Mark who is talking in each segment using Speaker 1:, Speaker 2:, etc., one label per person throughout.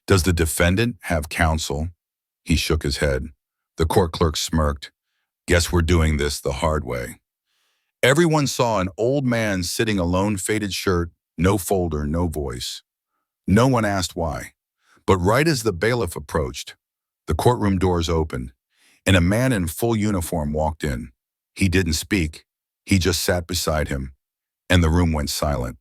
Speaker 1: Does the defendant have counsel? He shook his head. The court clerk smirked. Guess we're doing this the hard way. Everyone saw an old man sitting alone, faded shirt, no folder, no voice. No one asked why. But right as the bailiff approached, the courtroom doors opened, and a man in full uniform walked in. He didn't speak. He just sat beside him, and the room went silent.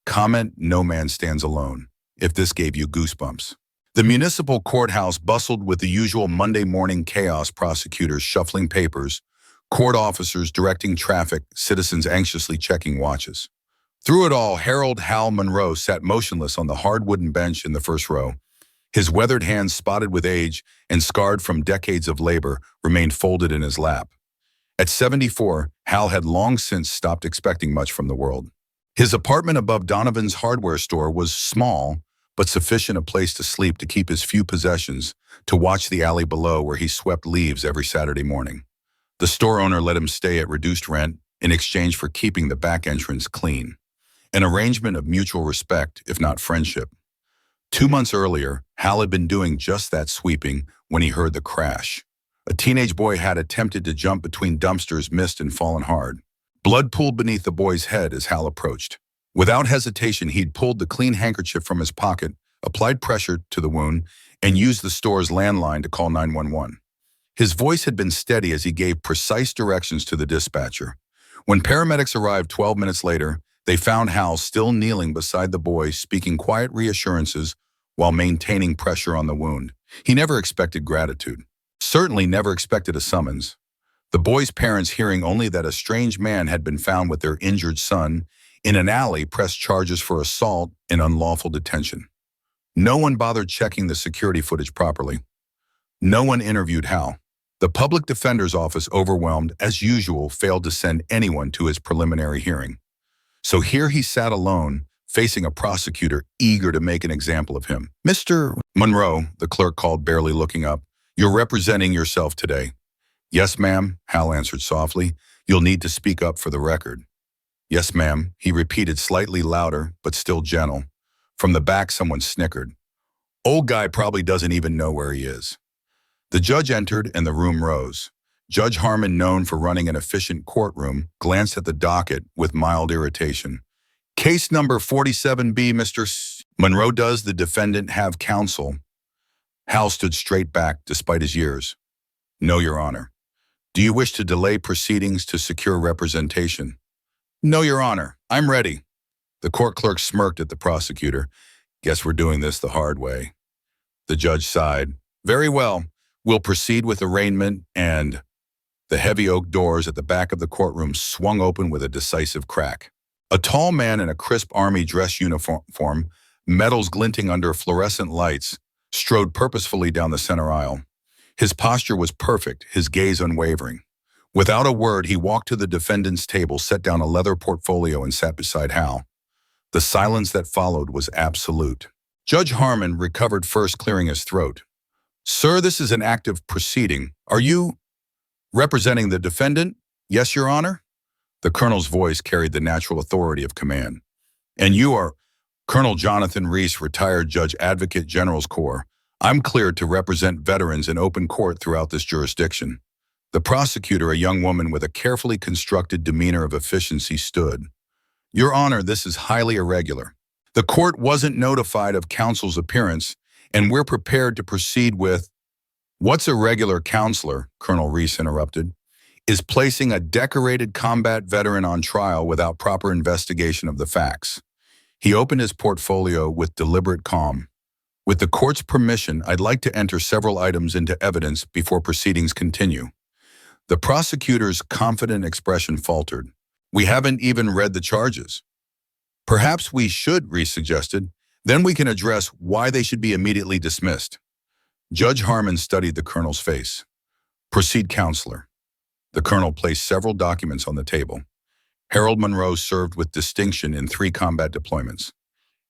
Speaker 1: Comment, no man stands alone, if this gave you goosebumps. The municipal courthouse bustled with the usual Monday morning chaos: prosecutors shuffling papers, court officers directing traffic, citizens anxiously checking watches. Through it all, Harold Hal Monroe sat motionless on the hard wooden bench in the first row. His weathered hands, spotted with age and scarred from decades of labor, remained folded in his lap. At 74, Hal had long since stopped expecting much from the world. His apartment above Donovan's hardware store was small, but sufficient a place to sleep, to keep his few possessions, to watch the alley below where he swept leaves every Saturday morning. The store owner let him stay at reduced rent in exchange for keeping the back entrance clean. An arrangement of mutual respect, if not friendship. 2 months earlier, Hal had been doing just that sweeping when he heard the crash. A teenage boy had attempted to jump between dumpsters, missed, and fallen hard. Blood pooled beneath the boy's head as Hal approached. Without hesitation, he'd pulled the clean handkerchief from his pocket, applied pressure to the wound, and used the store's landline to call 911. His voice had been steady as he gave precise directions to the dispatcher. When paramedics arrived 12 minutes later, they found Hal still kneeling beside the boy, speaking quiet reassurances while maintaining pressure on the wound. He never expected gratitude. Certainly never expected a summons. The boy's parents, hearing only that a strange man had been found with their injured son in an alley, pressed charges for assault and unlawful detention. No one bothered checking the security footage properly. No one interviewed Hal. The public defender's office, overwhelmed as usual, failed to send anyone to his preliminary hearing. So here he sat alone, facing a prosecutor eager to make an example of him. "Mr. Monroe," the clerk called, barely looking up, "you're representing yourself today." "Yes, ma'am," Hal answered softly. "You'll need to speak up for the record." "Yes, ma'am," he repeated, slightly louder, but still gentle. From the back, someone snickered. "Old guy probably doesn't even know where he is." The judge entered and the room rose. Judge Harmon, known for running an efficient courtroom, glanced at the docket with mild irritation. "Case number 47B, Mr. Monroe, does the defendant have counsel?" Hal stood straight back despite his years. "No, Your Honor." "Do you wish to delay proceedings to secure representation?" "No, Your Honor. I'm ready." The court clerk smirked at the prosecutor. "Guess we're doing this the hard way." The judge sighed. "Very well. We'll proceed with arraignment," and the heavy oak doors at the back of the courtroom swung open with a decisive crack. A tall man in a crisp army dress uniform, medals glinting under fluorescent lights, strode purposefully down the center aisle. His posture was perfect, his gaze unwavering. Without a word, he walked to the defendant's table, set down a leather portfolio, and sat beside Hal. The silence that followed was absolute. Judge Harmon recovered first, clearing his throat. "Sir, this is an active proceeding. Are you representing the defendant?" "Yes, Your Honor." The colonel's voice carried the natural authority of command. "And you are Colonel Jonathan Reese, retired Judge Advocate General's Corps. I'm cleared to represent veterans in open court throughout this jurisdiction." The prosecutor, a young woman with a carefully constructed demeanor of efficiency, stood. "Your Honor, this is highly irregular. The court wasn't notified of counsel's appearance, and we're prepared to proceed with—" "What's irregular, counselor," Colonel Reese interrupted, "is placing a decorated combat veteran on trial without proper investigation of the facts." He opened his portfolio with deliberate calm. "With the court's permission, I'd like to enter several items into evidence before proceedings continue." The prosecutor's confident expression faltered. "We haven't even read the charges." "Perhaps we should," Reese suggested. "Then we can address why they should be immediately dismissed." Judge Harmon studied the colonel's face. "Proceed, counselor." The colonel placed several documents on the table. Harold Monroe served with distinction in 3 combat deployments.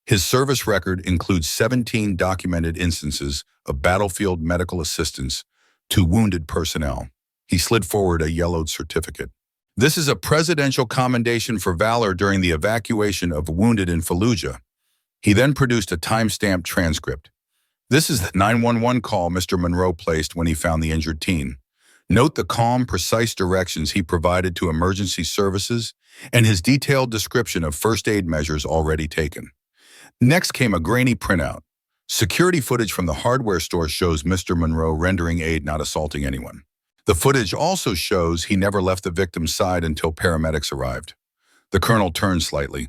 Speaker 1: His service record includes 17 documented instances of battlefield medical assistance to wounded personnel. He slid forward a yellowed certificate. "This is a presidential commendation for valor during the evacuation of wounded in Fallujah." He then produced a time-stamped transcript. This is the 911 call Mr. Monroe placed when he found the injured teen. Note the calm, precise directions he provided to emergency services and his detailed description of first aid measures already taken. Next came a grainy printout. Security footage from the hardware store shows Mr. Monroe rendering aid, not assaulting anyone. The footage also shows he never left the victim's side until paramedics arrived. The colonel turned slightly.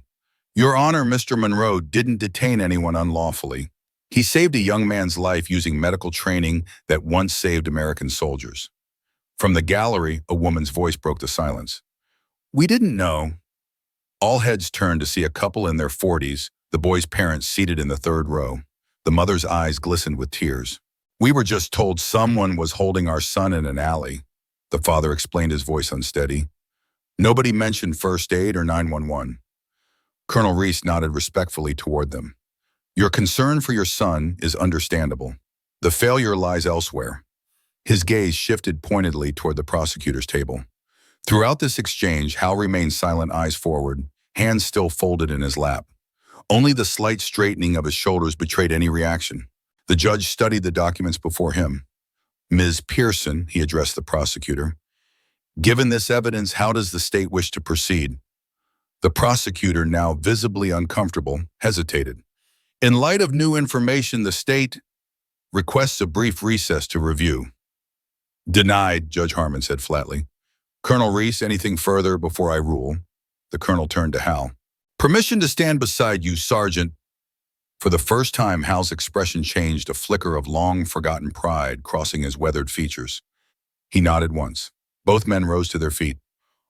Speaker 1: Your Honor, Mr. Monroe didn't detain anyone unlawfully. He saved a young man's life using medical training that once saved American soldiers. From the gallery, a woman's voice broke the silence. We didn't know. All heads turned to see a couple in their 40s, the boy's parents seated in the third row. The mother's eyes glistened with tears. We were just told someone was holding our son in an alley. The father explained, his voice unsteady. Nobody mentioned first aid or 911. Colonel Reese nodded respectfully toward them. Your concern for your son is understandable. The failure lies elsewhere. His gaze shifted pointedly toward the prosecutor's table. Throughout this exchange, Hal remained silent, eyes forward, hands still folded in his lap. Only the slight straightening of his shoulders betrayed any reaction. The judge studied the documents before him. Ms. Pearson, he addressed the prosecutor. Given this evidence, how does the state wish to proceed? The prosecutor, now visibly uncomfortable, hesitated. In light of new information, the state requests a brief recess to review. Denied, Judge Harmon said flatly. Colonel Reese, anything further before I rule? The colonel turned to Hal. Permission to stand beside you, Sergeant. For the first time, Hal's expression changed, a flicker of long-forgotten pride crossing his weathered features. He nodded once. Both men rose to their feet.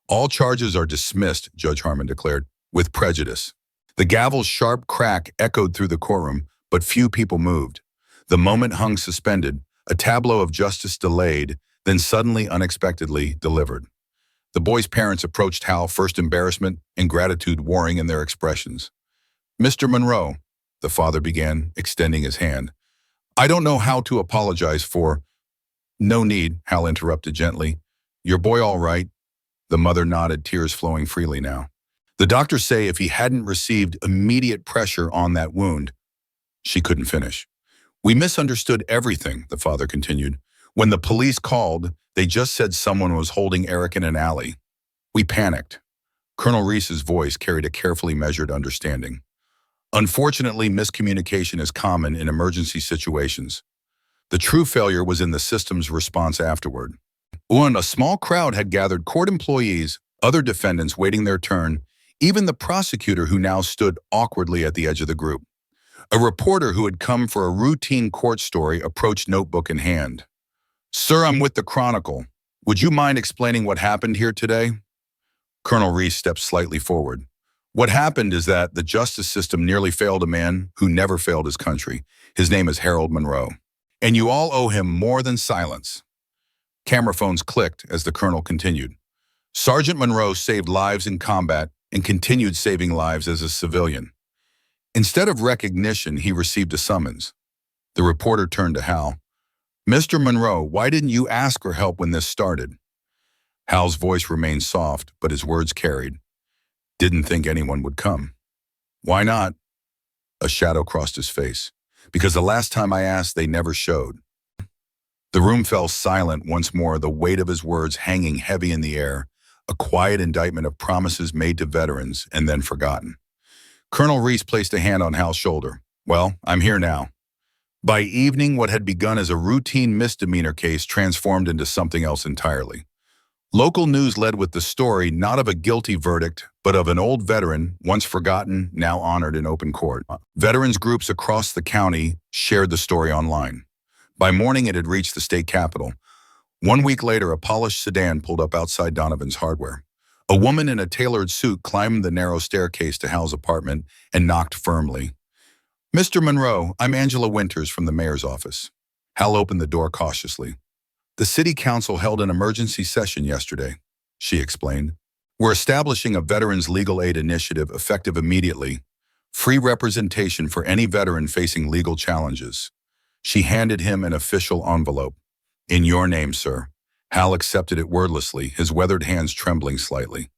Speaker 1: All charges are dismissed, Judge Harmon declared, with prejudice. The gavel's sharp crack echoed through the courtroom, but few people moved. The moment hung suspended, a tableau of justice delayed, then suddenly, unexpectedly, delivered. The boy's parents approached Hal, first embarrassment and gratitude warring in their expressions. Mr. Monroe, the father began, extending his hand. I don't know how to apologize for— No need, Hal interrupted gently. Your boy all right? The mother nodded, tears flowing freely now. The doctors say if he hadn't received immediate pressure on that wound— She couldn't finish. We misunderstood everything, the father continued. When the police called, they just said someone was holding Eric in an alley. We panicked. Colonel Reese's voice carried a carefully measured understanding. Unfortunately, miscommunication is common in emergency situations. The true failure was in the system's response afterward. When a small crowd had gathered, court employees, other defendants waiting their turn, even the prosecutor who now stood awkwardly at the edge of the group. A reporter who had come for a routine court story approached, notebook in hand. Sir, I'm with the Chronicle. Would you mind explaining what happened here today? Colonel Reese stepped slightly forward. What happened is that the justice system nearly failed a man who never failed his country. His name is Harold Monroe. And you all owe him more than silence. Camera phones clicked as the colonel continued. Sergeant Monroe saved lives in combat and continued saving lives as a civilian. Instead of recognition, he received a summons. The reporter turned to Hal. Mr. Monroe, why didn't you ask for help when this started? Hal's voice remained soft, but his words carried. Didn't think anyone would come. Why not? A shadow crossed his face. Because the last time I asked, they never showed. The room fell silent once more, the weight of his words hanging heavy in the air, a quiet indictment of promises made to veterans and then forgotten. Colonel Reese placed a hand on Hal's shoulder. Well, I'm here now. By evening, what had begun as a routine misdemeanor case transformed into something else entirely. Local news led with the story not of a guilty verdict, but of an old veteran, once forgotten, now honored in open court. Veterans groups across the county shared the story online. By morning, it had reached the state capitol. 1 week later, a polished sedan pulled up outside Donovan's Hardware. A woman in a tailored suit climbed the narrow staircase to Hal's apartment and knocked firmly. Mr. Monroe, I'm Angela Winters from the mayor's office. Hal opened the door cautiously. The city council held an emergency session yesterday, she explained. We're establishing a veterans legal aid initiative effective immediately. Free representation for any veteran facing legal challenges. She handed him an official envelope. In your name, sir. Hal accepted it wordlessly, his weathered hands trembling slightly.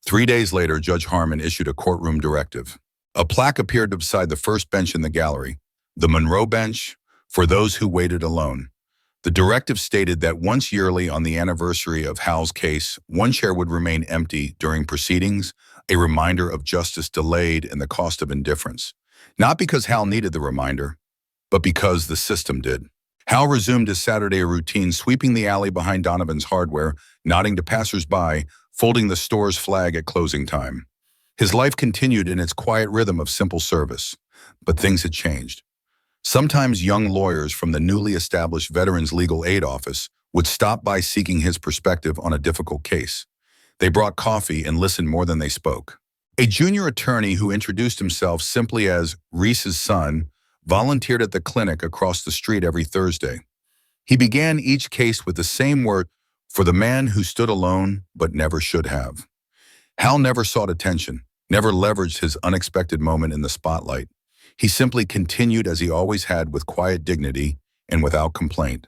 Speaker 1: 3 days later, Judge Harmon issued a courtroom directive. A plaque appeared beside the first bench in the gallery. The Monroe bench, for those who waited alone. The directive stated that once yearly on the anniversary of Hal's case, one chair would remain empty during proceedings, a reminder of justice delayed and the cost of indifference. Not because Hal needed the reminder, but because the system did. Hal resumed his Saturday routine, sweeping the alley behind Donovan's Hardware, nodding to passersby, folding the store's flag at closing time. His life continued in its quiet rhythm of simple service. But things had changed. Sometimes young lawyers from the newly established Veterans Legal Aid Office would stop by seeking his perspective on a difficult case. They brought coffee and listened more than they spoke. A junior attorney who introduced himself simply as Reese's son volunteered at the clinic across the street every Thursday. He began each case with the same word for the man who stood alone but never should have. Hal never sought attention, never leveraged his unexpected moment in the spotlight. He simply continued as he always had, with quiet dignity and without complaint.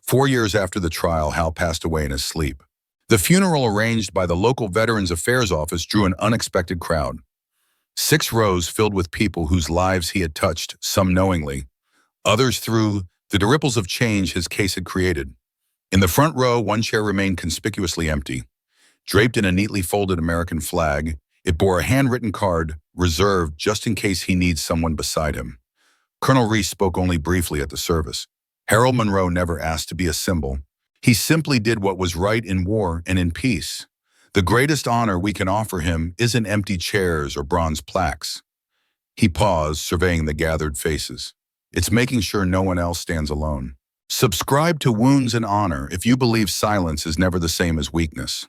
Speaker 1: 4 years after the trial, Hal passed away in his sleep. The funeral, arranged by the local Veterans Affairs office, drew an unexpected crowd. 6 rows filled with people whose lives he had touched, some knowingly, others through the ripples of change his case had created. In the front row, one chair remained conspicuously empty. Draped in a neatly folded American flag, it bore a handwritten card, reserved just in case he needs someone beside him. Colonel Reese spoke only briefly at the service. Harold Monroe never asked to be a symbol. He simply did what was right in war and in peace. The greatest honor we can offer him isn't empty chairs or bronze plaques. He paused, surveying the gathered faces. It's making sure no one else stands alone. Subscribe to Wounds and Honor if you believe silence is never the same as weakness.